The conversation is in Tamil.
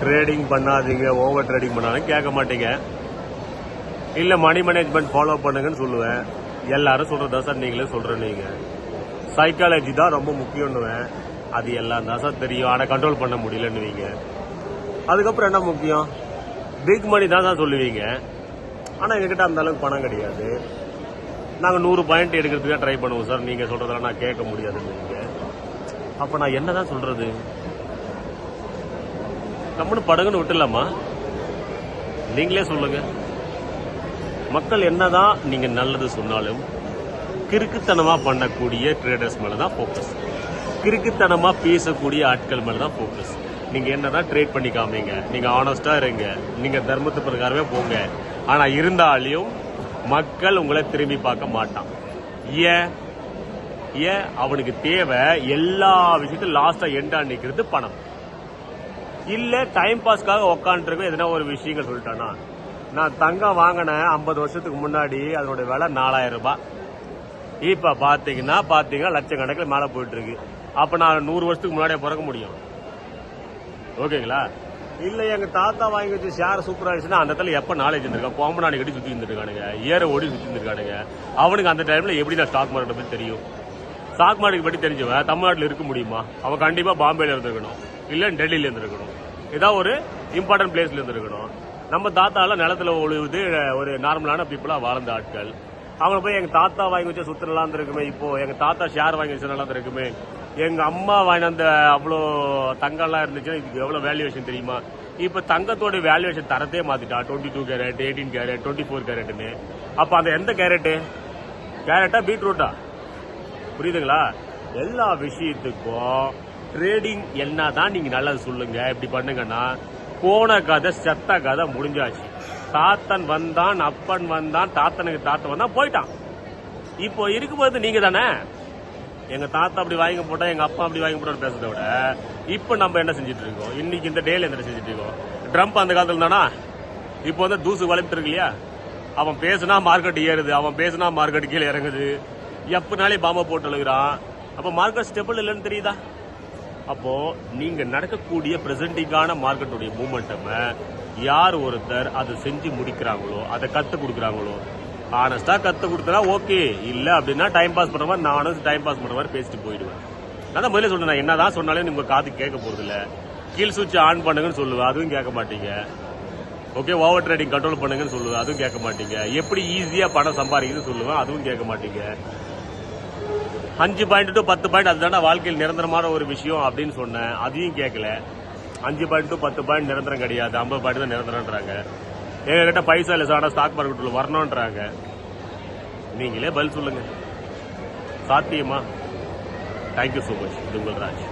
ட்ரேடிங் பண்ணாதீங்க, ஓவர் ட்ரேடிங் பண்ணாலும் கேட்க மாட்டீங்க. இல்ல மணி மேனேஜ்மெண்ட் ஃபாலோ பண்ணுங்கன்னு சொல்லுவேன். எல்லாரும் சொல்றதா சார் நீங்களே சொல்றீங்க. சைக்காலஜி தான் ரொம்ப முக்கியம்னுவேன். அது எல்லாம் தான் சார் தெரியும், ஆனா கண்ட்ரோல் பண்ண முடியலன்னுவீங்க. அதுக்கப்புறம் என்ன முக்கியம்? பிக் மணி தான் சார் சொல்லுவீங்க. ஆனா எங்ககிட்ட அந்த அளவுக்கு பணம் கிடையாது. நாங்க 100 பாயிண்ட் எடுக்கிறதுக்காக ட்ரை பண்ணுவோம் சார். நீங்க சொல்றதெல்லாம் நான் கேட்க முடியாதுன்னு. அப்ப நான் என்னதான் சொல்றது? நம்மனு படகுன்னு விட்டுலாமா? நீங்களே சொல்லுங்க. மக்கள் என்னதான் நீங்க நல்லது சொன்னாலும் கிறுக்குத்தனமா பண்ணக்கூடிய ட்ரேடர்ஸ் மேலதான் போக்கஸ். கிறுக்குத்தனமா பேசக்கூடிய ஆட்கள் மேலதான் போக்கஸ். நீங்க என்னதான் ட்ரேட் பண்ணி காமிங்க, நீங்க ஆனஸ்டா இருங்க, நீங்க தர்மத்து பிரகாரமே போங்க. ஆனா இருந்தாலும் மக்கள் உங்களை திரும்பி பார்க்க மாட்டான். ஏன் அவனுக்கு தேவை எல்லா விஷயத்தையும் லாஸ்டா எண்டா நிக்கிறது பணம். இல்ல டைம் பாஸ்க்காக உக்காந்துருக்க எதனா ஒரு விஷயங்கள் சொல்லிட்டானா, நான் தங்கம் வாங்கினேன் 50 வருஷத்துக்கு முன்னாடி, அதனுடைய விலை 4000 ரூபாய். இப்ப பாத்தீங்கன்னா லட்சக்கணக்கில் மேல போயிட்டு இருக்கு. அப்ப நான் 100 வருஷத்துக்கு முன்னாடியே பிறக்க முடியும்? ஓகேங்களா? இல்ல எங்க தாத்தா வாங்கி வச்சு ஷேர் சூப்பரா இருந்துச்சுன்னா அந்த இடத்துல எப்ப நாலேஜ் இருந்திருக்கா? கோம்பனாடி கட்டி சுத்தி இருந்திருக்கானுங்க, ஏற ஓடி சுத்தி இருந்திருக்கானுங்க. அவனுக்கு அந்த டைம்ல எப்படி நான் ஸ்டாக் மார்க்கெட் பத்தி தெரியும்? ஸ்டாக் மார்க்கெட் பத்தி தெரிஞ்சவன் தமிழ்நாட்டில் இருக்க முடியுமா? அவன் கண்டிப்பா பாம்பேல இருந்திருக்கணும், இல்ல டெல்லியில இருந்திருக்கணும், ஏதாவது ஒரு இம்பார்ட்டன்ட் பிளேஸ்ல இருந்திருக்கணும். நம்ம தாத்தால நிலத்துல ஒழுகுது ஒரு நார்மலான பீப்புளா வாழ்ந்த ஆட்கள். அவங்க போய் எங்க தாத்தா வாங்கி வச்ச சுத்த நல்லா இருக்குமே, இப்போ எங்க தாத்தா ஷேர் வாங்கி வச்ச நல்லா இருக்குமே, எங்க அம்மா வாங்கி அந்த அவ்வளோ தங்கம்லாம் இருந்துச்சுன்னா இதுக்கு எவ்வளவு வேல்யூவேஷன் தெரியுமா? இப்ப தங்கத்தோட வேல்யூவேஷன் தரத்தே மாத்திட்டா. 22 carrot, 18 carrot, 24 கேரட்னு. அப்ப அந்த எந்த கேரட்டா பீட்ரூட்டா? புரியுதுங்களா? எல்லா விஷயத்துக்கும் ட்ரேடிங் என்னதான் நீங்க நல்லது சொல்லுங்க. இப்படி பண்ணுங்கன்னா போன கதை செத்த கதை முடிஞ்சாச்சு. தாத்தன் வந்தான், அப்பன் வந்தான், தாத்தனுக்கு தாத்தன் வந்தான், போயிட்டான். இப்போ இருக்கும்போது நீங்க தானே எங்க தாத்தா அப்படி வாங்கி போட்டா, எங்க அப்பா அப்படி வாங்கி போட்டா பேசுறத விட இப்ப நம்ம என்ன செஞ்சுட்டு இருக்கோம்? இன்னைக்கு இந்த டேல என்ன செஞ்சுட்டு இருக்கோம்? ட்ரம்ப் அந்த காலத்துல தானா, இப்போ வந்து தூசு வளைப்பிட்டு இருக்கு இல்லையா? அவன் பேசுனா மார்க்கெட் ஏறுது, அவன் பேசுனா மார்க்கெட் கீழே இறங்குது. எப்பனாலே பாம்பை போட்டு அழுகிறான். அப்ப மார்க்கெட் ஸ்டெபிள் இல்லைன்னு தெரியுதா? அப்போ நீங்க நடக்கக்கூடிய பிரசன்டிங்கான மார்க்கெட்டுடைய மூமெண்டம் யார் ஒருத்தர் அதை செஞ்சு முடிக்கிறாங்களோ, அதை கத்து கொடுக்குறாங்களோ, ஆனஸ்டா கத்து கொடுத்தா ஓகே. இல்ல அப்படின்னா டைம் பாஸ் பண்ற மாதிரி நானும் டைம் பாஸ் பண்ற மாதிரி பேசிட்டு போயிடுவேன். நான் முதல்ல சொல்றேன், என்னதான் சொன்னாலும் உங்க காது கேட்க போறது இல்ல. கீழ் சுவிட்ச் ஆன் பண்ணுங்கன்னு சொல்லுவேன், அதுவும் கேட்க மாட்டீங்க. ஓகே, ஓவர் ட்ரேடிங் கண்ட்ரோல் பண்ணுங்கன்னு சொல்லுவேன், அதுவும் கேட்க மாட்டீங்க. எப்படி ஈஸியா பணம் சம்பாதிக்குதுன்னு சொல்லுவேன், அதுவும் கேட்க மாட்டீங்க. 5 பாயிண்ட் டு 10 பாயிண்ட் அதுதான வாழ்க்கையில் நிரந்தரமான ஒரு விஷயம் அப்படின்னு சொன்னேன், அதையும் கேட்கல. 5 பாயிண்ட் டு 10 பாயிண்ட் நிரந்தரம் கிடையாது, 50 பாயிண்ட் தான் நிரந்தரம்ன்றாங்க. எங்க கிட்ட பைசா இல்ல சார், ஸ்டாக் மார்க்கெட்டுல வரணும்ன்றாங்க. நீங்களே பதில் சொல்லுங்க, சாத்தியமா? Thank you so much. இது உங்கள் ராஜ்.